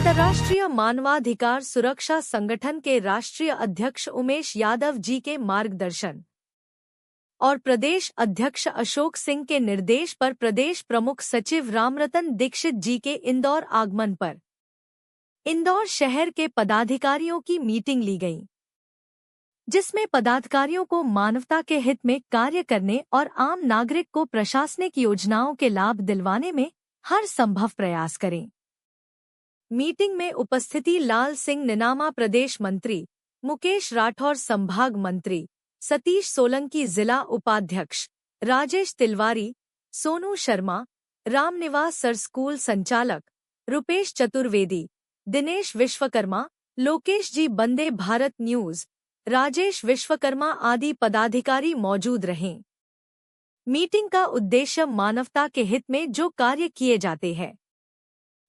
अंतर्राष्ट्रीय मानवाधिकार सुरक्षा संगठन के राष्ट्रीय अध्यक्ष उमेश यादव जी के मार्गदर्शन और प्रदेश अध्यक्ष अशोक सिंह के निर्देश पर प्रदेश प्रमुख सचिव रामरतन दीक्षित जी के इंदौर आगमन पर इंदौर शहर के पदाधिकारियों की मीटिंग ली गई, जिसमें पदाधिकारियों को मानवता के हित में कार्य करने और आम नागरिक को प्रशासनिक योजनाओं के लाभ दिलवाने में हर संभव प्रयास करें। मीटिंग में उपस्थिति लाल सिंह निनामा प्रदेश मंत्री, मुकेश राठौर संभाग मंत्री, सतीश सोलंकी जिला उपाध्यक्ष, राजेश तिलवारी, सोनू शर्मा, रामनिवास सर स्कूल संचालक, रुपेश चतुर्वेदी, दिनेश विश्वकर्मा, लोकेश जी बंदे भारत न्यूज, राजेश विश्वकर्मा आदि पदाधिकारी मौजूद रहे। मीटिंग का उद्देश्य मानवता के हित में जो कार्य किए जाते हैं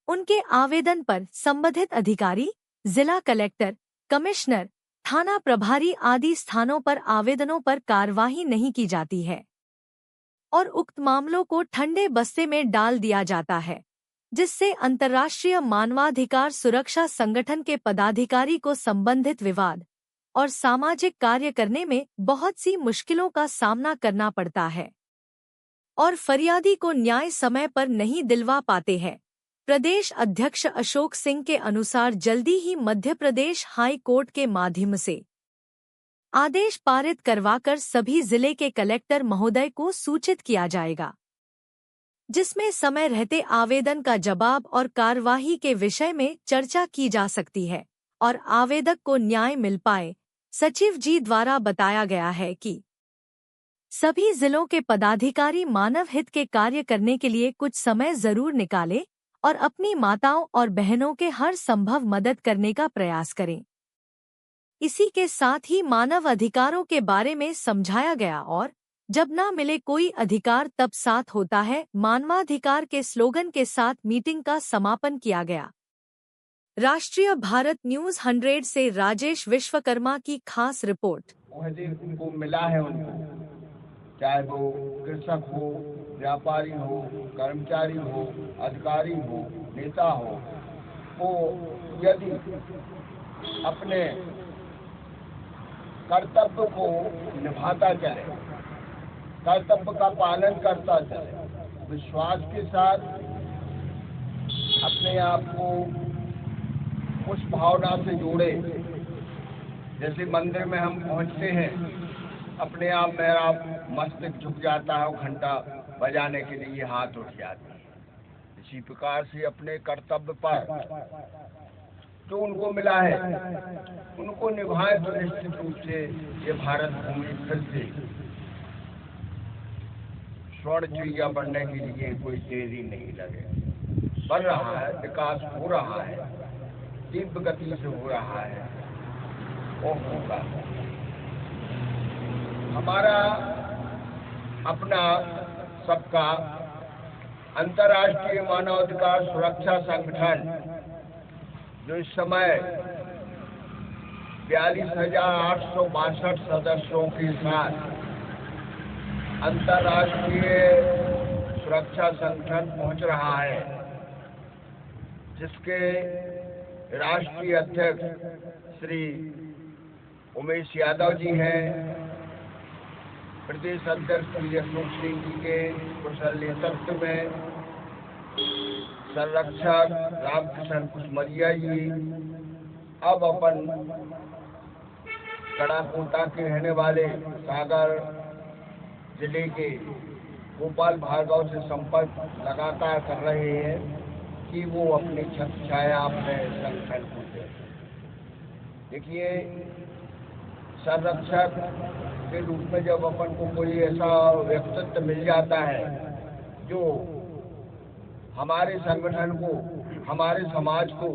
उनके आवेदन पर संबंधित अधिकारी, जिला कलेक्टर, कमिश्नर, थाना प्रभारी आदि स्थानों पर आवेदनों पर कार्यवाही नहीं की जाती है और उक्त मामलों को ठंडे बस्ते में डाल दिया जाता है, जिससे अंतर्राष्ट्रीय मानवाधिकार सुरक्षा संगठन के पदाधिकारी को संबंधित विवाद और सामाजिक कार्य करने में बहुत सी मुश्किलों का सामना करना पड़ता है और फरियादी को न्याय समय पर नहीं दिलवा पाते हैं। प्रदेश अध्यक्ष अशोक सिंह के अनुसार जल्दी ही मध्य प्रदेश हाई कोर्ट के माध्यम से आदेश पारित करवाकर सभी जिले के कलेक्टर महोदय को सूचित किया जाएगा, जिसमें समय रहते आवेदन का जवाब और कार्यवाही के विषय में चर्चा की जा सकती है और आवेदक को न्याय मिल पाए। सचिव जी द्वारा बताया गया है कि सभी जिलों के पदाधिकारी मानव हित के कार्य करने के लिए कुछ समय जरूर निकालें और अपनी माताओं और बहनों के हर संभव मदद करने का प्रयास करें। इसी के साथ ही मानव अधिकारों के बारे में समझाया गया और जब ना मिले कोई अधिकार तब साथ होता है मानवाधिकार के स्लोगन के साथ मीटिंग का समापन किया गया। राष्ट्रीय भारत न्यूज 100 से राजेश विश्वकर्मा की खास रिपोर्ट। उनको मिला है, उनको चाहे वो कृषक हो, व्यापारी हो, कर्मचारी हो, अधिकारी हो, नेता हो, वो यदि अपने कर्तव्य को निभाता चले, कर्तव्य का पालन करता चले, विश्वास के साथ अपने आप को उस भावना से जोड़े, जैसे मंदिर में हम पहुंचते हैं अपने आप मेरा मस्तक झुक जाता है, घंटा बजाने के लिए हाथ उठ जाते हैं। इसी प्रकार से अपने कर्तव्य पर जो उनको मिला है उनको निभाए तो निश्चित रूप से ये भारत भूमि फिर से स्वर्ण चिड़िया बनने के लिए कोई देरी नहीं लगे, बन रहा है, विकास हो रहा है, तीव्र गति से हो रहा है और होगा। हमारा अपना सबका अंतर्राष्ट्रीय मानवाधिकार सुरक्षा संगठन जो इस समय 42,862 सदस्यों के साथ अंतर्राष्ट्रीय सुरक्षा संगठन पहुंच रहा है, जिसके राष्ट्रीय अध्यक्ष श्री उमेश यादव जी हैं, प्रदेश अध्यक्ष श्री अशोक सिंह जी के कुशल नेतृत्व में संरक्षक रामकिशन कुशमरिया जी, अब अपन कड़ाकोटा के रहने वाले सागर जिले के गोपाल भार्गव से संपर्क लगातार कर रहे हैं कि वो अपनी छत्र छाया अपने संगठन को दे। देखिए, संरक्षक के रूप में जब अपन को कोई ऐसा व्यक्तित्व मिल जाता है जो हमारे संगठन को, हमारे समाज को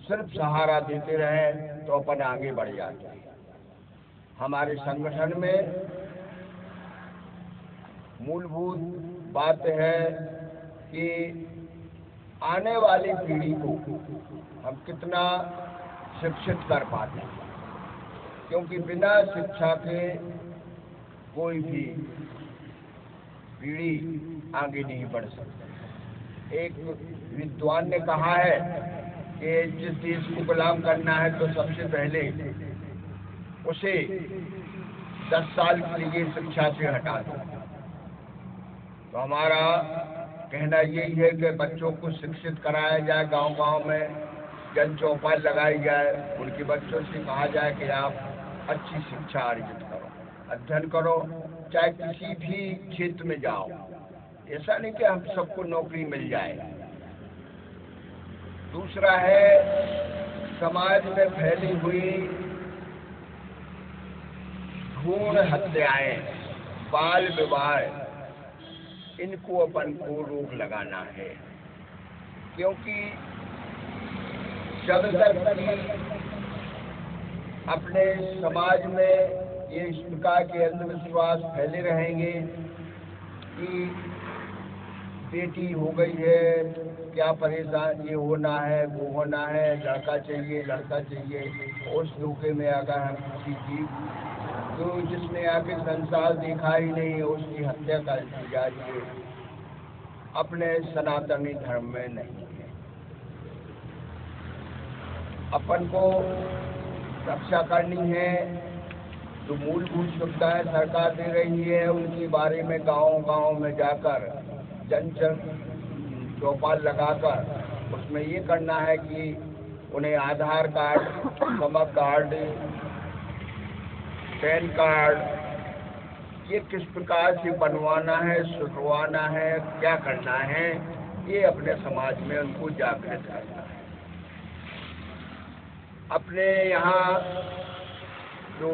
सिर्फ सहारा देते रहे तो अपन आगे बढ़ जाते हैं। हमारे संगठन में मूलभूत बात है कि आने वाली पीढ़ी को हम कितना शिक्षित कर पाते हैं, क्योंकि बिना शिक्षा के कोई भी पीढ़ी आगे नहीं बढ़ सकती। एक विद्वान ने कहा है कि जिस देश को गुलाम करना है तो सबसे पहले उसे 10 साल के लिए शिक्षा से हटा दो। तो हमारा कहना यही है कि बच्चों को शिक्षित कराया जाए, गांव-गांव में जन चौपाल लगाई जाए, उनके बच्चों से कहा जाए कि आप अच्छी शिक्षा अर्जित करो, अध्ययन करो, चाहे किसी भी क्षेत्र में जाओ। ऐसा नहीं कि हम सबको नौकरी मिल जाए। दूसरा है समाज में फैली हुई भ्रूण हत्याएं, बाल विवाह, इनको अपन को रोक लगाना है, क्योंकि जब तक अपने समाज में ये इस प्रकार के अंधविश्वास फैले रहेंगे कि बेटी हो गई है, क्या परेशान, ये होना है, वो होना है, लड़का चाहिए, लड़का चाहिए, उस धोखे में अगर हम किसी जीव जो जिसने आगे संसार देखा ही नहीं है उसकी हत्या कर दी जाती है, अपने सनातनी धर्म में नहीं है। अपन को रक्षा करनी है। जो मूलभूत सुविधाएं सरकार दे रही है उनके बारे में गांव-गांव में जाकर जन चौपाल लगाकर उसमें ये करना है कि उन्हें आधार कार्ड, समक कार्ड, पैन कार्ड, ये किस प्रकार से बनवाना है, सुधरवाना है, क्या करना है, ये अपने समाज में उनको जागृत करना है। अपने यहाँ जो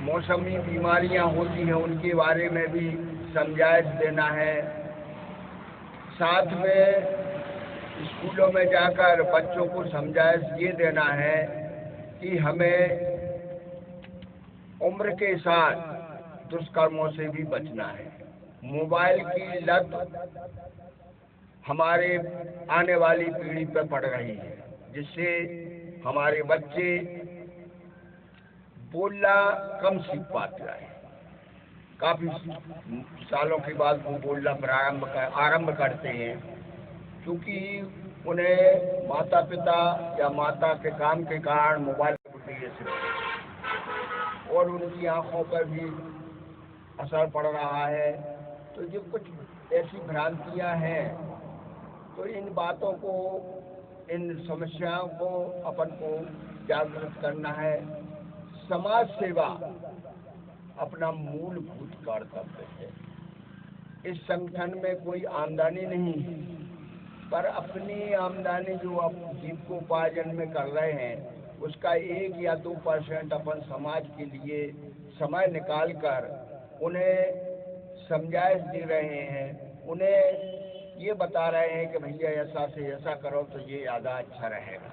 मौसमी बीमारियां होती हैं उनके बारे में भी समझाइश देना है। साथ में स्कूलों में जाकर बच्चों को समझाइश ये देना है कि हमें उम्र के साथ दुष्कर्मों से भी बचना है। मोबाइल की लत हमारे आने वाली पीढ़ी पर पड़ रही है, जिससे हमारे बच्चे बोलना कम सीख पाते हैं। काफ़ी सालों के बाद वो बोलना आरंभ करते हैं, क्योंकि उन्हें माता पिता या माता के काम के कारण मोबाइल और उनकी आँखों पर भी असर पड़ रहा है। तो जो कुछ ऐसी भ्रांतियाँ हैं, तो इन बातों को, इन समस्याओं को अपन को जागृत करना है। समाज सेवा अपना मूलभूत कर्तव्य है। इस संगठन में कोई आमदनी नहीं है, पर अपनी आमदनी जो आप जीविकोपार्जन में कर रहे हैं उसका 1 या 2% अपन समाज के लिए समय निकाल कर उन्हें समझाइश दे रहे हैं, उन्हें ये बता रहे हैं कि भैया ऐसा से ऐसा करो तो ये ज़्यादा अच्छा रहेगा।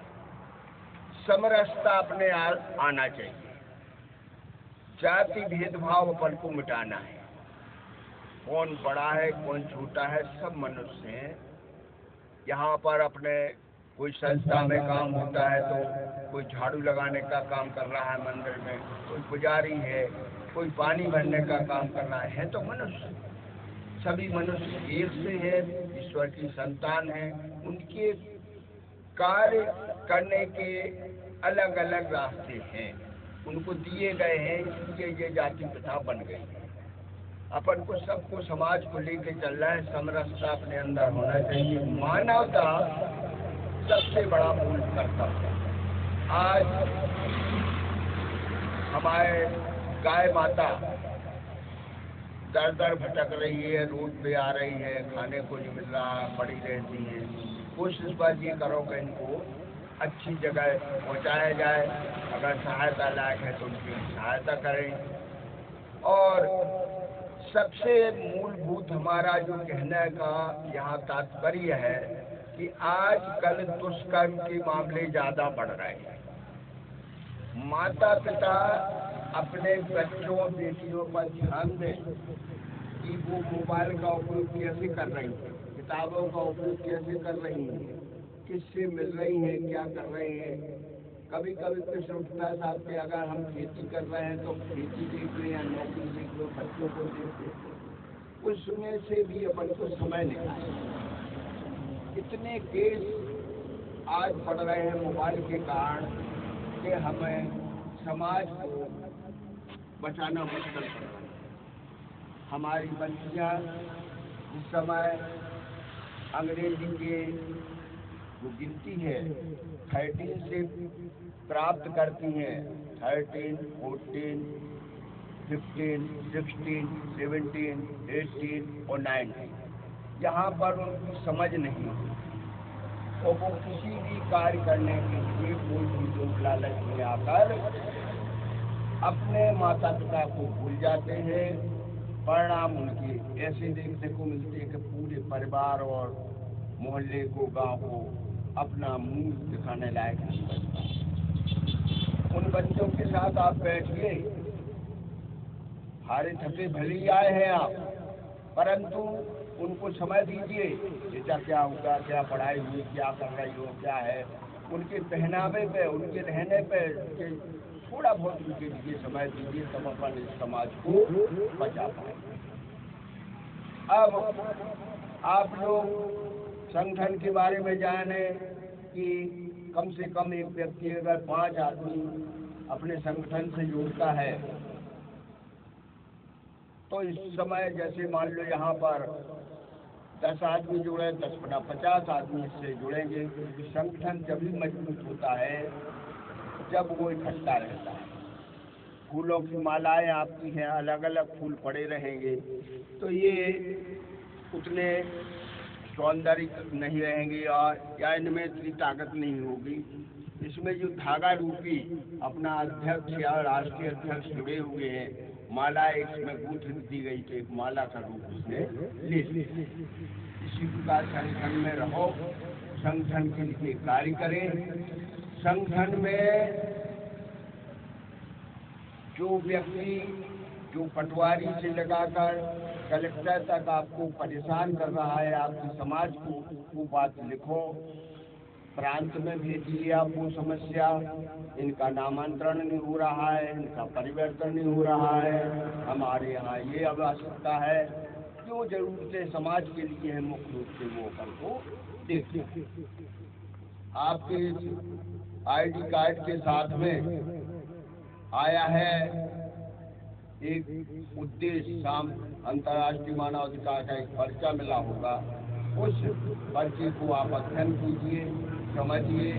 समरसता अपने आना चाहिए। जाति भेदभाव अपन को मिटाना है। कौन बड़ा है, कौन छोटा है, सब मनुष्य हैं। यहाँ पर अपने कोई संस्था में काम होता है तो कोई झाड़ू लगाने का काम कर रहा है मंदिर में, कोई पुजारी है, कोई पानी भरने का काम कर रहा है। तो मनुष्य, सभी मनुष्य एक से है, ईश्वर की संतान है। उनके कार्य करने के अलग अलग रास्ते हैं, उनको दिए गए हैं, इसलिए ये जाति प्रथा बन गई है। अपन को सबको समाज को लेके चलना है। समरसता अपने अंदर होना चाहिए। मानवता सबसे बड़ा मूल कर्तव्य है। आज हमारे गाय माता दर दर भटक रही है, रोड पे आ रही है, खाने को नहीं मिल रहा, पड़ी रहती है। कोशिश बात ये करो कि इनको अच्छी जगह पहुंचाया जाए। अगर सहायता लायक है तो उनकी सहायता करें। और सबसे मूलभूत हमारा जो कहने का यहाँ तात्पर्य है कि आजकल दुष्कर्म के मामले ज़्यादा बढ़ रहे हैं। माता पिता अपने बच्चों बेटियों पर ध्यान दें कि वो मोबाइल का उपयोग कैसे कर रही हैं, किताबों का उपयोग कैसे कर रही हैं, किससे मिल रही हैं, क्या कर रहे हैं। कभी कभी प्रश्न उठता है साहब कि अगर हम खेती कर रहे हैं तो खेती देख लें या नौकरी देख लो, बच्चों को देख लें। उसमें से भी अपन को समय निकालें। इतने केस आज बढ़ रहे हैं मोबाइल के कारण कि हमें समाज को बचाना मुश्किल पड़ रहा है। हमारी बच्चियाँ इस समय अंग्रेजी के जो गिनती है 13 से प्राप्त करती हैं, 13, 14, 15, 16, 17, 18 और 19। यहाँ पर उनकी समझ नहीं है और वो किसी भी कार्य करने के लिए कोई भी लोक लालच में आकर अपने माता पिता को भूल जाते हैं। परिणाम उनके ऐसे देखने को मिलते हैं कि पूरे परिवार और मोहल्ले को, गांव को अपना मुंह दिखाने लायक नहीं बचता। उन बच्चों के साथ आप बैठिए, हारे थके भले ही आए हैं आप, परंतु उनको समय दीजिए, बेटा क्या होगा, क्या पढ़ाई हुई, क्या कर रही हो, क्या है। उनके पहनावे पे, उनके रहने पे थोड़ा बहुत उनके लिए समय दीजिए, तब अपन इस समाज को बचा पाए। अब आप लोग संगठन के बारे में जाने कि कम से कम एक व्यक्ति अगर 5 आदमी अपने संगठन से जुड़ता है तो इस समय जैसे मान लो यहाँ पर 10 आदमी जुड़े, 10 बटा 50 आदमी इससे जुड़ेंगे। संगठन जब भी मजबूत होता है जब वो इकट्ठा रहता है। फूलों की मालाएं आपकी हैं, अलग अलग फूल पड़े रहेंगे तो ये उतने सौंदर्य नहीं रहेंगे और या इनमें इतनी ताकत नहीं होगी। इसमें जो धागा रूपी अपना अध्यक्ष या राष्ट्रीय अध्यक्ष जुड़े हुए हैं, माला इसमें गूंथ दी गई तो एक माला का रूप उसमें ले लिया। इसी प्रकार संगठन में रहो, संगठन के लिए कार्य करें। संगठन में जो व्यक्ति जो पटवारी से लगाकर कलेक्टर तक आपको परेशान कर रहा है, आपके समाज को, वो बात लिखो, प्रांत में भेजिए आप वो समस्या। इनका नामांतरण नहीं हो रहा है, इनका परिवर्तन नहीं हो रहा है, हमारे यहाँ ये आवश्यकता है, जो जरूरतें समाज के लिए है मुख्य रूप से वो अपन को देखिए। आपके ID कार्ड के साथ में आया है एक उद्देश्य, शाम अंतर्राष्ट्रीय मानवाधिकार का एक पर्चा मिला होगा, उस पर्चे को आप अध्ययन कीजिए, समझिए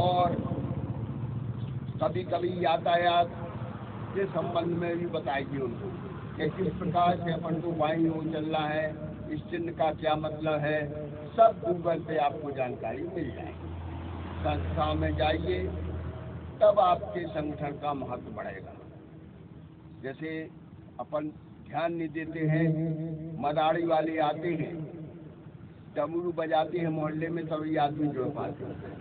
और कभी कभी यातायात के संबंध में भी बताइए उनको कि किस प्रकार से अपन को बाईं ओर चलना है, इस चिन्ह का क्या मतलब है। सब गूगल पे आपको जानकारी मिल जाएगी। संस्था में जाइए तब आपके संगठन का महत्व बढ़ेगा। जैसे अपन ध्यान नहीं देते हैं, मदारी वाले आते हैं, डमरू बजाते हैं मोहल्ले में, सभी आदमी जुड़ पाते हैं।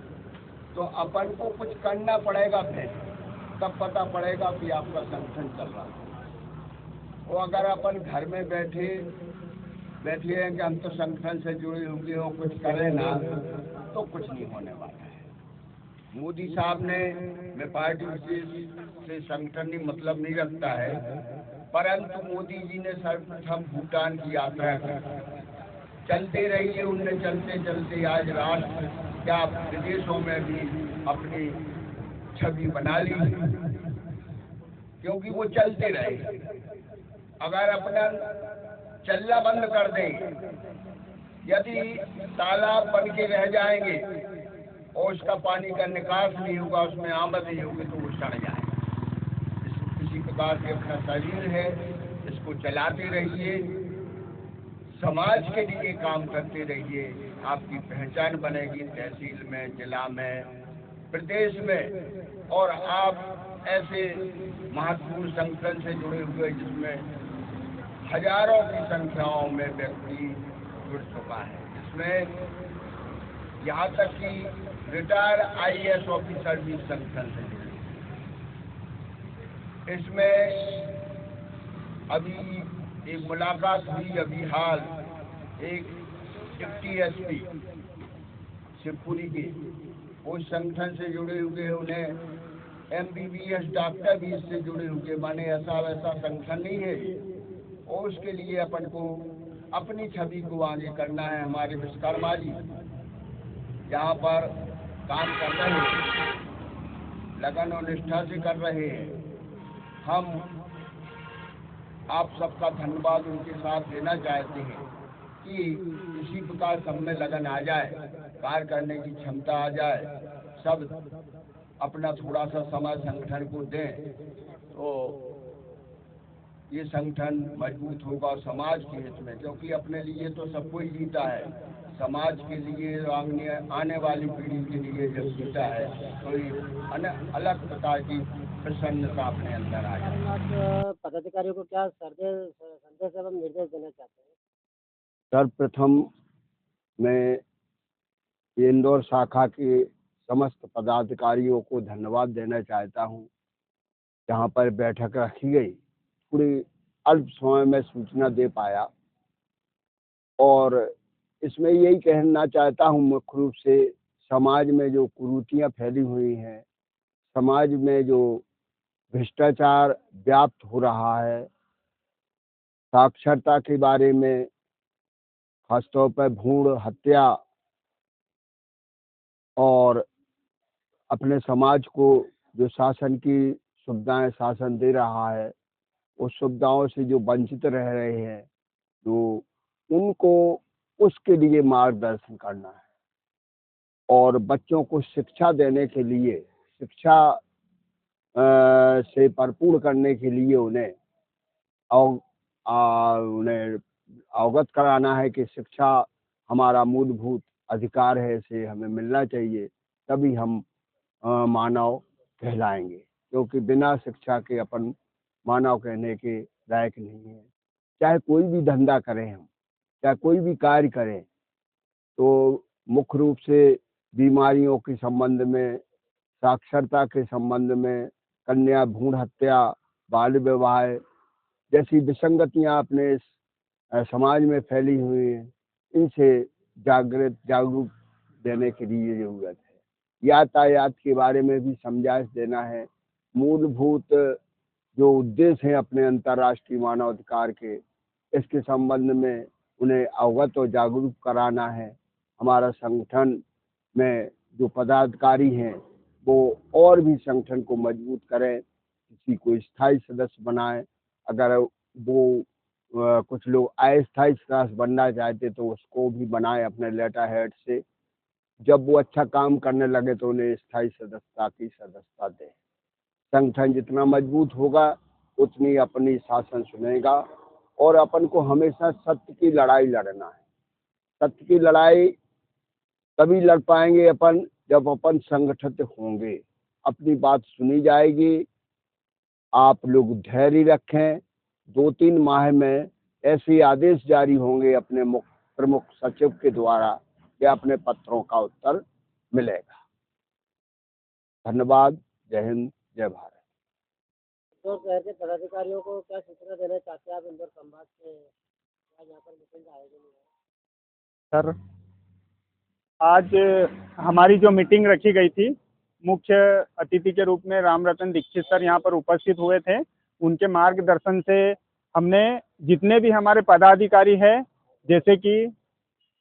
तो अपन को कुछ करना पड़ेगा, फिर तब पता पड़ेगा कि आपका संगठन चल रहा है। वो अगर अपन घर में बैठे हैं कि हम तो संगठन से जुड़े होंगे और कुछ करें ना, तो कुछ नहीं होने वाला है। मोदी साहब ने, मैं पार्टी से संगठन नहीं मतलब नहीं रखता है, परंतु मोदी जी ने सर्वप्रथम भूटान की यात्रा की। चलते रहिए, उनने चलते चलते आज राष्ट्र क्या विदेशों में भी अपनी छवि बना ली, क्योंकि वो चलते रहे। अगर अपना चलना बंद कर दें, यदि तालाब बन के रह जाएंगे और उसका पानी का निकास नहीं होगा, उसमें आमद नहीं होगी, तो वो सड़ जाएगा। इसी प्रकार से अपना शरीर है, इसको चलाते रहिए, समाज के लिए काम करते रहिए, आपकी पहचान बनेगी तहसील में, जिला में, प्रदेश में। और आप ऐसे महत्वपूर्ण संगठन से जुड़े हुए जिसमें हजारों की संख्याओं में व्यक्ति जुड़ चुका है, जिसमें यहाँ तक कि रिटायर्ड IAS ऑफिसर भी संगठन से जुड़े। इसमें अभी एक मुलाकात हुई, अभी हाल एक डिप्टी SP शिवपुरी के, वो संगठन से जुड़े हुए, उन्हें MBBS डॉक्टर भी इससे जुड़े हुए, माने ऐसा वैसा संगठन नहीं है। और उसके लिए अपन को अपनी छवि को आगे करना है। हमारे विश्वकर्मा जी यहाँ पर काम कर रहे हैं, लगन और निष्ठा से कर रहे हैं। हम आप सबका धन्यवाद उनके साथ देना चाहते हैं कि इसी प्रकार सब में लगन आ जाए, कार्य करने की क्षमता आ जाए, सब अपना थोड़ा सा समय संगठन को दें तो ये संगठन मजबूत होगा समाज के हित में, क्योंकि अपने लिए तो सब कोई जीता है, समाज के लिए आने वाली पीढ़ी के लिए जब जीता है तो ये अलग प्रकार की प्रसन्नता अपने अंदर आ जाए। आप पदाधिकारियों को क्या संदेश एवं निर्देश देना चाहते हैं? सर्वप्रथम मैं इंदौर शाखा के समस्त पदाधिकारियों को धन्यवाद देना चाहता हूं। जहां पर बैठक रखी गई, पूरे अल्प समय में सूचना दे पाया और इसमें यही कहना चाहता हूं मुख्य रूप से समाज में जो कुरीतियां फैली हुई हैं, समाज में जो भ्रष्टाचार व्याप्त हो रहा है, साक्षरता के बारे में खासतौर पर भ्रूण हत्या और अपने समाज को जो शासन की सुविधाएं शासन दे रहा है उस सुविधाओं से जो वंचित रह रहे हैं, तो उनको उसके लिए मार्गदर्शन करना है और बच्चों को शिक्षा देने के लिए, शिक्षा से भरपूर करने के लिए उन्हें अवगत कराना है कि शिक्षा हमारा मूलभूत अधिकार है, इसे हमें मिलना चाहिए, तभी हम मानव कहलाएंगे, क्योंकि बिना शिक्षा के अपन मानव कहने के लायक नहीं है। चाहे कोई भी धंधा करें हम, चाहे कोई भी कार्य करें, तो मुख्य रूप से बीमारियों के संबंध में, साक्षरता के संबंध में, कन्या भ्रूण हत्या, बाल विवाह जैसी विसंगतियां अपने समाज में फैली हुई हैं, इनसे जागरूक देने के लिए जरूरत है। यातायात के बारे में भी समझाइश देना है। मूलभूत जो उद्देश्य है अपने अंतर्राष्ट्रीय मानवाधिकार के, इसके संबंध में उन्हें अवगत और जागरूक कराना है। हमारा संगठन में जो पदाधिकारी हैं वो और भी संगठन को मजबूत करें, किसी को स्थायी सदस्य बनाएं। अगर वो कुछ लोग अस्थायी सदस्य बनना चाहते तो उसको भी बनाएं अपने लेटर हेड से। जब वो अच्छा काम करने लगे तो उन्हें स्थायी सदस्यता की सदस्यता दें। संगठन जितना मजबूत होगा उतनी अपनी शासन सुनेगा और अपन को हमेशा सत्य की लड़ाई लड़ना है। सत्य की लड़ाई तभी लड़ पाएंगे अपन जब अपन संगठित होंगे, अपनी बात सुनी जाएगी। आप लोग धैर्य रखें, 2-3 माह में ऐसे आदेश जारी होंगे अपने प्रमुख सचिव के द्वारा कि अपने पत्रों का उत्तर मिलेगा। धन्यवाद। जय हिंद, जय भारत। इंदौर शहर के पदाधिकारियों को क्या सूचना देना चाहते हैं आप इंदौर संभाग से? यहाँ पर मीटिंग का आयोजन हुआ है। सर, आज हमारी जो मीटिंग रखी गई थी, मुख्य अतिथि के रूप में रामरतन दीक्षित सर यहाँ पर उपस्थित हुए थे। उनके मार्गदर्शन से हमने जितने भी हमारे पदाधिकारी हैं, जैसे कि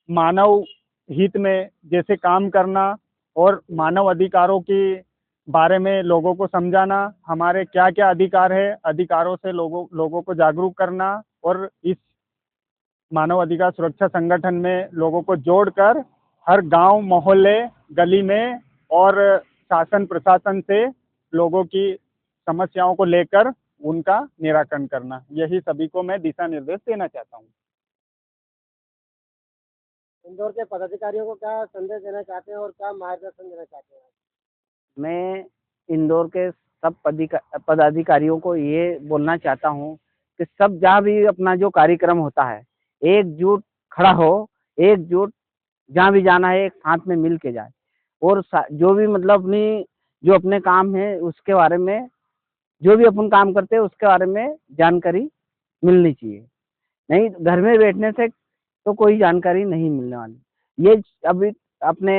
मानव हित में जैसे काम करना और मानव अधिकारों के बारे में लोगों को समझाना, हमारे क्या क्या अधिकार है, अधिकारों से लोगों को जागरूक करना और इस मानव अधिकार सुरक्षा संगठन में लोगों को जोड़कर हर गांव, मोहल्ले, गली में और शासन प्रशासन से लोगों की समस्याओं को लेकर उनका निराकरण करना, यही सभी को मैं दिशा निर्देश देना चाहता हूँ। इंदौर के पदाधिकारियों को क्या संदेश देना चाहते हैं और क्या मार्गदर्शन देना चाहते हैं? मैं इंदौर के सब पदाधिकारियों को ये बोलना चाहता हूँ कि सब जहाँ भी अपना जो कार्यक्रम होता है एकजुट खड़ा हो, एकजुट जहाँ भी जाना है एक साथ में मिल के जाए और जो भी मतलब जो अपने काम है उसके बारे में, जो भी अपन काम करते हैं उसके बारे में जानकारी मिलनी चाहिए। नहीं घर में बैठने से तो कोई जानकारी नहीं मिलने वाली। ये अभी अपने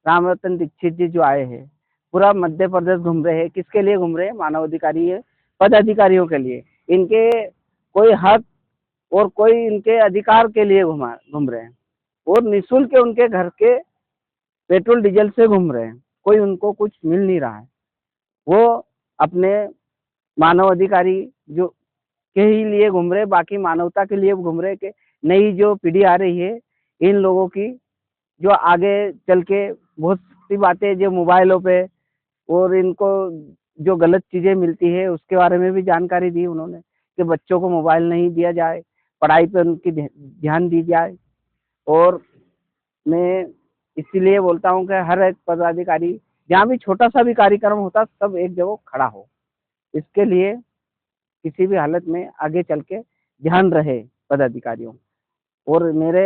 रामरतन दीक्षित जी जो आए हैं पूरा मध्य प्रदेश घूम रहे हैं, किसके लिए घूम रहे हैं? मानवाधिकारी है, पदाधिकारियों के लिए। इनके कोई हक और कोई इनके अधिकार के लिए घूम रहे हैं और निःशुल्क उनके घर के पेट्रोल डीजल से घूम रहे हैं, कोई उनको कुछ मिल नहीं रहा है। वो अपने मानव अधिकारी जो के ही लिए घूम रहे, बाकी मानवता के लिए घूम रहे कि नई जो पीढ़ी आ रही है इन लोगों की जो आगे चल के बहुत सी बातें जो मोबाइलों पे और इनको जो गलत चीजें मिलती है उसके बारे में भी जानकारी दी उन्होंने कि बच्चों को मोबाइल नहीं दिया जाए, पढ़ाई पे उनकी ध्यान दी जाए। और मैं इसीलिए बोलता हूँ कि हर एक पदाधिकारी जहाँ भी छोटा सा भी कार्यक्रम होता सब एक जगह खड़ा हो, इसके लिए किसी भी हालत में आगे चल के ध्यान रहे पदाधिकारियों। और मेरे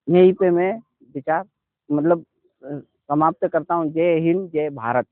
यहीं पे मैं विचार मतलब समाप्त करता हूँ। जय हिंद, जय भारत।